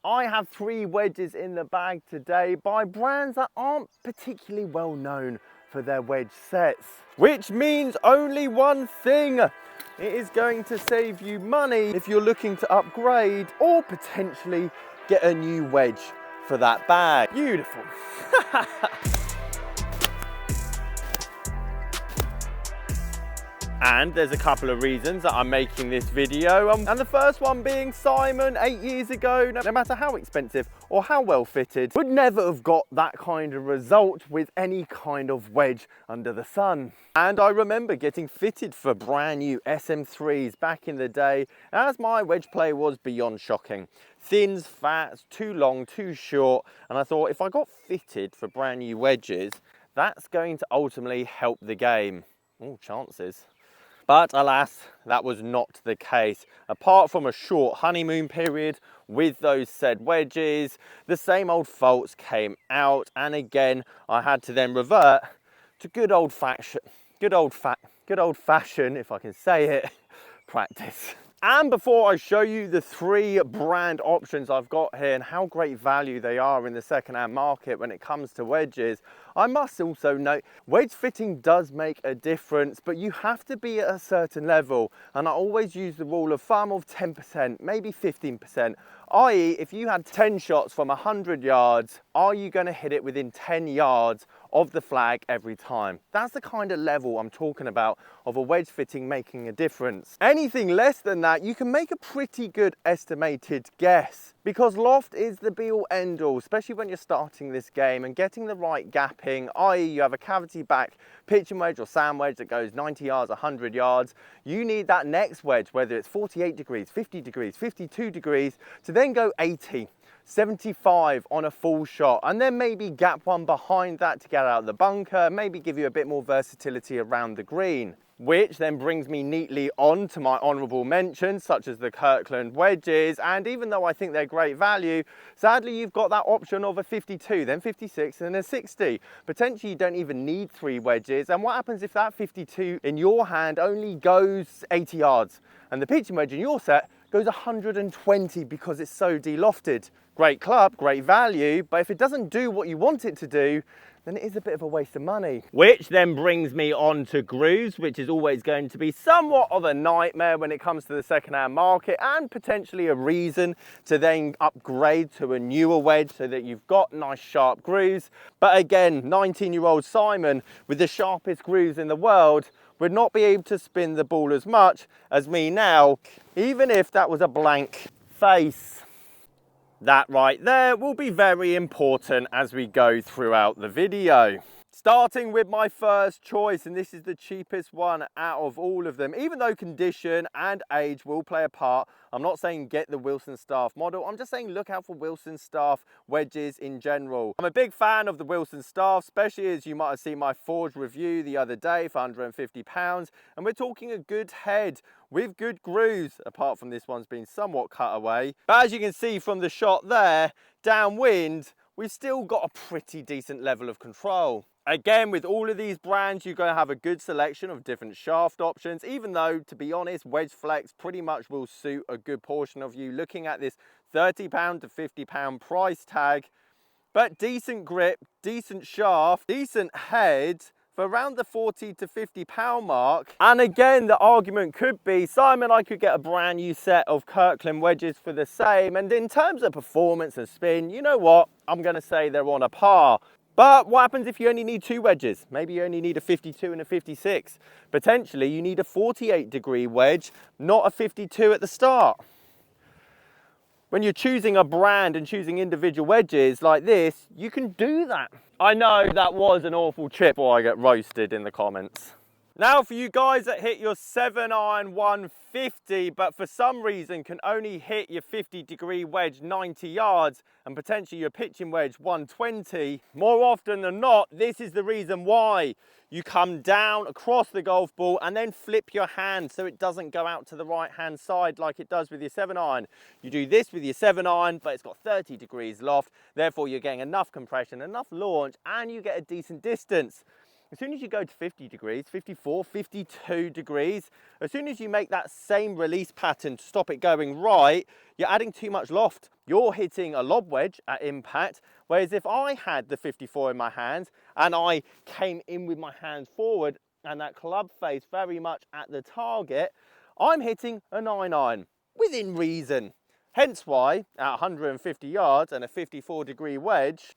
I have 3 wedges in the bag today by brands that aren't particularly well known for their wedge sets. Which means only one thing. It is going to save you money if you're looking to upgrade or potentially get a new wedge for that bag. Beautiful. And there's a couple of reasons that I'm making this video. And the first one being Simon 8 years ago, no matter how expensive or how well fitted, would never have got that kind of result with any kind of wedge under the sun. And I remember getting fitted for brand new SM3s back in the day, as my wedge play was beyond shocking. Thins, fats, too long, too short. And I thought if I got fitted for brand new wedges, that's going to ultimately help the game. Oh, chances. But alas, that was not the case. Apart from a short honeymoon period with those said wedges, the same old faults came out, and again I had to then revert to good old fashioned, if I can say it, practice. And before I show you the 3 brand options I've got here and how great value they are in the second-hand market when it comes to wedges, I must also note wedge fitting does make a difference, but you have to be at a certain level. And I always use the rule of thumb of 10%, maybe 15%. i.e. if you had 10 shots from 100 yards, are you going to hit it within 10 yards of the flag every time? That's the kind of level I'm talking about of a wedge fitting making a difference. Anything less than that, you can make a pretty good estimated guess, because loft is the be-all end-all, especially when you're starting this game and getting the right gapping, i.e. you have a cavity back pitching wedge or sand wedge that goes 90 yards, 100 yards. You need that next wedge, whether it's 48 degrees, 50 degrees, 52 degrees, to then go 80. 75 on a full shot, and then maybe gap one behind that to get out of the bunker, maybe give you a bit more versatility around the green. Which then brings me neatly on to my honourable mentions, such as the Kirkland wedges. And even though I think they're great value, sadly you've got that option of a 52, then 56 and a 60. Potentially you don't even need 3 wedges. And what happens if that 52 in your hand only goes 80 yards and the pitching wedge in your set goes 120 because it's so de-lofted? Great club, great value, but if it doesn't do what you want it to do, then it is a bit of a waste of money. Which then brings me on to grooves, which is always going to be somewhat of a nightmare when it comes to the second-hand market, and potentially a reason to then upgrade to a newer wedge so that you've got nice sharp grooves. But again, 19-year-old Simon with the sharpest grooves in the world would not be able to spin the ball as much as me now, even if that was a blank face. That right there will be very important as we go throughout the video. Starting with my first choice, and this is the cheapest one out of all of them. Even though condition and age will play a part, I'm not saying get the Wilson Staff model. I'm just saying look out for Wilson Staff wedges in general. I'm a big fan of the Wilson Staff, especially as you might have seen my Forge review the other day for £150. And we're talking a good head with good grooves, apart from this one's been somewhat cut away. But as you can see from the shot there, downwind, we've still got a pretty decent level of control. Again, with all of these brands, you're going to have a good selection of different shaft options, even though, to be honest, Wedge Flex pretty much will suit a good portion of you looking at this £30 to £50 price tag. But decent grip, decent shaft, decent head for around the £40 to £50 mark. And again, the argument could be, Simon, I could get a brand new set of Kirkland wedges for the same. And in terms of performance and spin, you know what? I'm going to say they're on a par. But what happens if you only need 2 wedges? Maybe you only need a 52 and a 56. Potentially you need a 48-degree wedge, not a 52 at the start. When you're choosing a brand and choosing individual wedges like this, you can do that. I know that was an awful chip, or I get roasted in the comments. Now for you guys that hit your 7-iron 150, but for some reason can only hit your 50-degree wedge 90 yards and potentially your pitching wedge 120, more often than not, this is the reason why. You come down across the golf ball and then flip your hand so it doesn't go out to the right-hand side like it does with your 7-iron. You do this with your 7-iron, but it's got 30 degrees loft, therefore you're getting enough compression, enough launch, and you get a decent distance. as soon as you go to 50 degrees, 54, 52 degrees, as soon as you make that same release pattern to stop it going right, you're adding too much loft. You're hitting a lob wedge at impact, whereas if I had the 54 in my hands and I came in with my hands forward and that club face very much at the target, I'm hitting a 9-iron within reason. Hence why at 150 yards and a 54 degree wedge,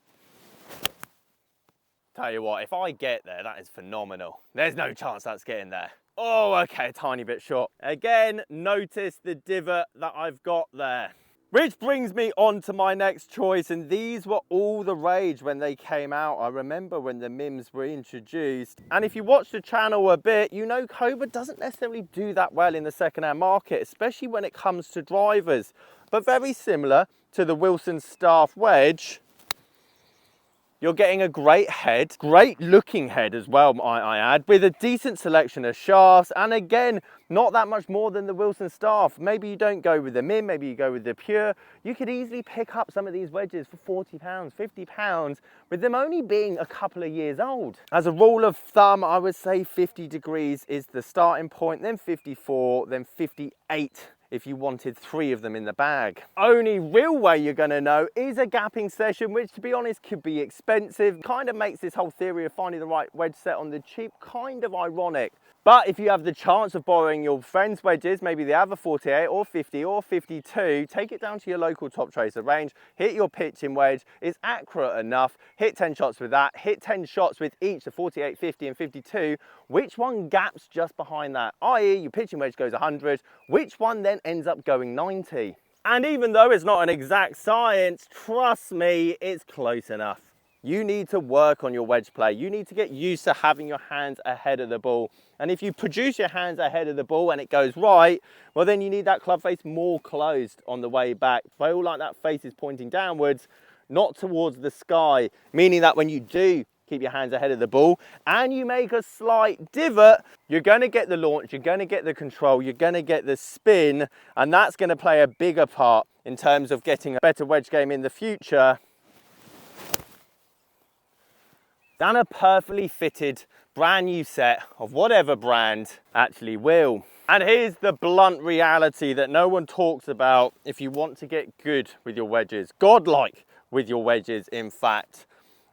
tell you what, if I get there, that is phenomenal. There's no chance that's getting there. Oh, okay, a tiny bit short. Again, notice the divot that I've got there. Which brings me on to my next choice, and these were all the rage when they came out. I remember when the MIMs were introduced. And if you watch the channel a bit, you know Cobra doesn't necessarily do that well in the second-hand market, especially when it comes to drivers. But very similar to the Wilson Staff wedge, you're getting a great head, great looking head as well, might I add, with a decent selection of shafts, and again, not that much more than the Wilson Staff. Maybe you don't go with the MIM, maybe you go with the Pure. You could easily pick up some of these wedges for £40, £50, with them only being a couple of years old. As a rule of thumb, I would say 50 degrees is the starting point, then 54, then 58. If you wanted 3 of them in the bag. Only real way you're gonna know is a gapping session, which to be honest could be expensive. Kind of makes this whole theory of finding the right wedge set on the cheap kind of ironic. But if you have the chance of borrowing your friend's wedges, maybe they have a 48 or 50 or 52, take it down to your local Top Tracer range, hit your pitching wedge, it's accurate enough, hit 10 shots with that, hit 10 shots with each, the 48, 50 and 52, which one gaps just behind that? I.e. your pitching wedge goes 100, which one then ends up going 90? And even though it's not an exact science, trust me, it's close enough. You need to work on your wedge play. You need to get used to having your hands ahead of the ball. And if you produce your hands ahead of the ball and it goes right, well then you need that club face more closed on the way back. Feel like that face is pointing downwards, not towards the sky, meaning that when you do keep your hands ahead of the ball and you make a slight divot, you're going to get the launch, you're going to get the control, you're going to get the spin, and that's going to play a bigger part in terms of getting a better wedge game in the future than a perfectly fitted brand new set of whatever brand actually will. And here's the blunt reality that no one talks about if you want to get good with your wedges, godlike with your wedges in fact.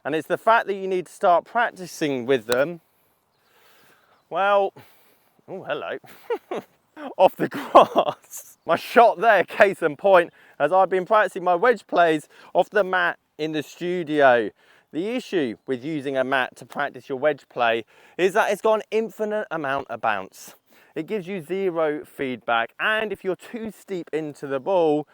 And it's the fact that you need to start practicing with them, well, oh hello, off the grass. My shot there, case in point, as I've been practicing my wedge plays off the mat in the studio. The issue with using a mat to practice your wedge play is that it's got an infinite amount of bounce. It gives you 0 feedback, and if you're too steep into the ball,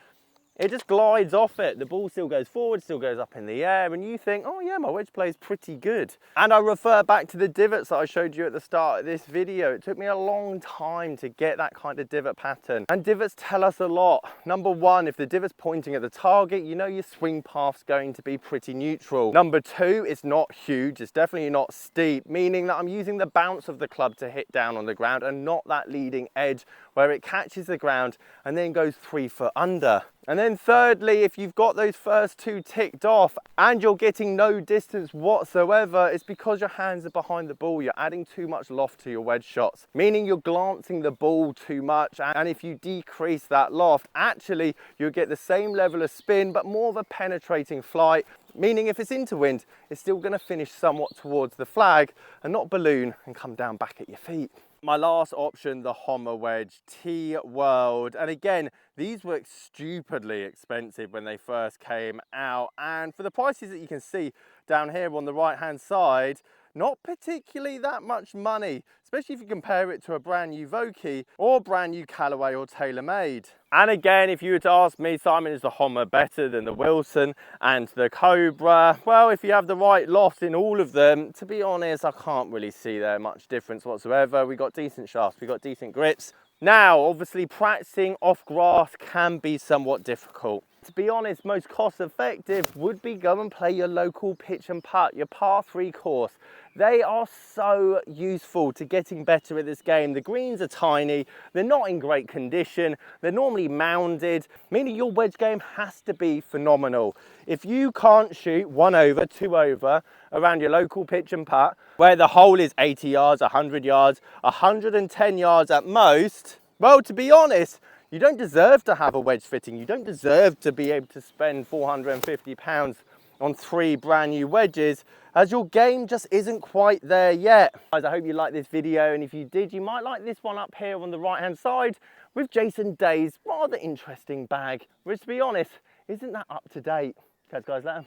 it just glides off it. The ball still goes forward, still goes up in the air, and you think, oh yeah, my wedge play is pretty good. And I refer back to the divots that I showed you at the start of this video. It took me a long time to get that kind of divot pattern. And divots tell us a lot. Number one, if the divot's pointing at the target, you know your swing path's going to be pretty neutral. Number two, it's not huge, it's definitely not steep, meaning that I'm using the bounce of the club to hit down on the ground and not that leading edge where it catches the ground and then goes 3 foot under. And then thirdly, if you've got those first 2 ticked off and you're getting no distance whatsoever, it's because your hands are behind the ball. You're adding too much loft to your wedge shots, meaning you're glancing the ball too much. And if you decrease that loft, actually you'll get the same level of spin, but more of a penetrating flight, meaning if it's into wind, it's still gonna finish somewhat towards the flag and not balloon and come down back at your feet. My last option, the Homer wedge, T-World. And again, these were stupidly expensive when they first came out. And for the prices that you can see down here on the right-hand side, not particularly that much money, especially if you compare it to a brand new Vokey or brand new Callaway or TaylorMade. And again, if you were to ask me, Simon, is the Homer better than the Wilson and the Cobra? Well, if you have the right loft in all of them, to be honest, I can't really see there much difference whatsoever. We got decent shafts, we got decent grips. Now, obviously practicing off grass can be somewhat difficult. to be honest, most cost effective would be go and play your local pitch and putt, your par 3 course. They are so useful to getting better at this game. The greens are tiny, they're not in great condition, they're normally mounded, meaning your wedge game has to be phenomenal. If you can't shoot 1 over, 2 over around your local pitch and putt, where the hole is 80 yards, 100 yards, 110 yards at most, well, to be honest, you don't deserve to have a wedge fitting. You don't deserve to be able to spend £450 on 3 brand new wedges, as your game just isn't quite there yet. Guys, I hope you liked this video, and if you did, you might like this one up here on the right hand side with Jason Day's rather interesting bag, which, to be honest, isn't that up to date. Catch you guys later.